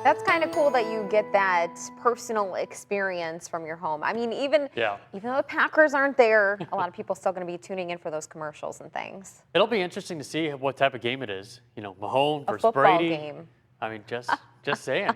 That's kind of cool that you get that personal experience from your home. I mean, even though the Packers aren't there, a lot of people still going to be tuning in for those commercials and things. It'll be interesting to see what type of game it is. You know, Mahomes versus football Brady. Game. I mean, just saying.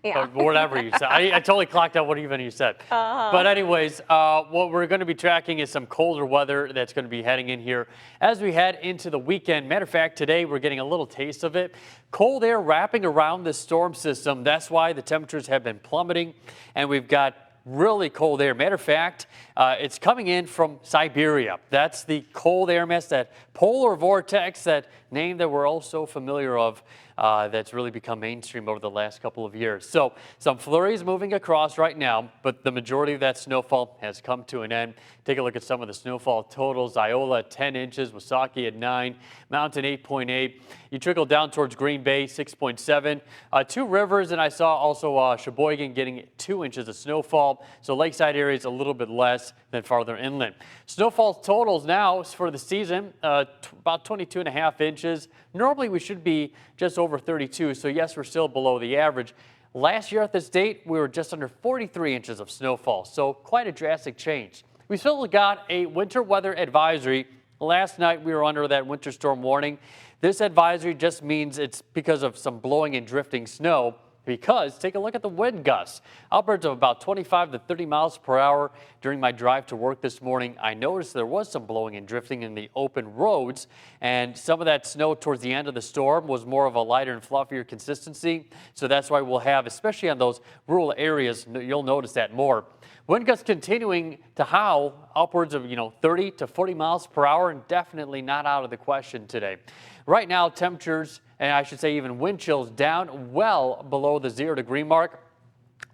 Yeah. Or whatever you said. I totally clocked out what even you said. But anyways, what we're going to be tracking is some colder weather that's going to be heading in here as we head into the weekend. Matter of fact, today we're getting a little taste of it. Cold air wrapping around this storm system. That's why the temperatures have been plummeting, and we've got really cold air. Matter of fact, it's coming in from Siberia. That's the cold air mass, that polar vortex, that name that we're all so familiar of, that's really become mainstream over the last couple of years. So some flurries moving across right now, but the majority of that snowfall has come to an end. Take a look at some of the snowfall totals. Iola 10 inches, Wasaki at 9, Mountain 8.8. You trickle down towards Green Bay 6.7. Two Rivers, and I saw also Sheboygan getting 2 inches of snowfall. So lakeside areas a little bit less than farther inland. Snowfall totals now for the season, about 22.5 inches. Normally we should be just over 32, so yes, we're still below the average. Last year at this date, we were just under 43 inches of snowfall, so quite a drastic change. We still got a winter weather advisory. Last night we were under that winter storm warning. This advisory just means it's because of some blowing and drifting snow. Because take a look at the wind gusts, upwards of about 25 to 30 miles per hour. During my drive to work this morning, I noticed there was some blowing and drifting in the open roads, and some of that snow towards the end of the storm was more of a lighter and fluffier consistency. So that's why we'll have, especially on those rural areas, you'll notice that more. Wind gusts continuing to howl upwards of 30 to 40 miles per hour, and definitely not out of the question today. Right now, temperatures, and I should say even wind chills, down well below the 0 degree mark.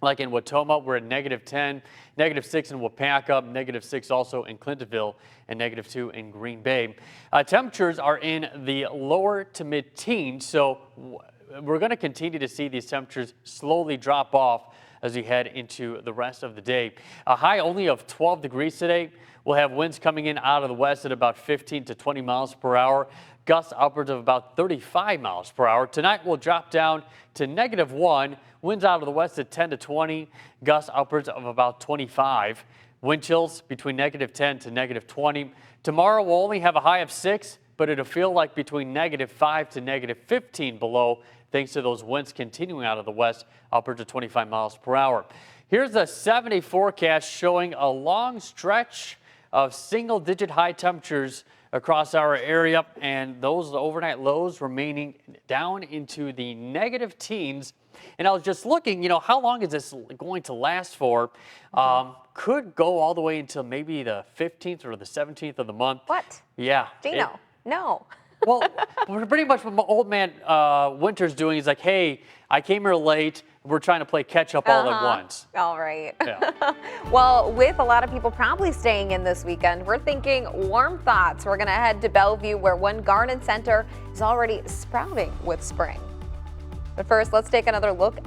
Like in Watoma, we're at -10, -6 in Wapaka, -6 also in Clintonville, and -2 in Green Bay. Temperatures are in the lower to mid-teens, so we're going to continue to see these temperatures slowly drop off as we head into the rest of the day. A high only of 12 degrees today. We'll have winds coming in out of the west at about 15 to 20 miles per hour. Gusts upwards of about 35 miles per hour. Tonight we'll drop down to -1. Winds out of the west at 10 to 20. Gusts upwards of about 25. Wind chills between -10 to -20. Tomorrow we'll only have a high of 6, but it'll feel like between -5 to -15 below, thanks to those winds continuing out of the west, upwards of 25 miles per hour. Here's a 7-day forecast showing a long stretch of single-digit high temperatures across our area, and those overnight lows remaining down into the negative teens. And I was just looking, how long is this going to last for? Could go all the way until maybe the 15th or the 17th of the month. What? Yeah. Gino, no. Well, pretty much what my old man Winter's doing is like, hey, I came here late. We're trying to play catch up all at once. All right. Yeah. Well, with a lot of people probably staying in this weekend, we're thinking warm thoughts. We're going to head to Bellevue, where one garden center is already sprouting with spring. But first, let's take another look out.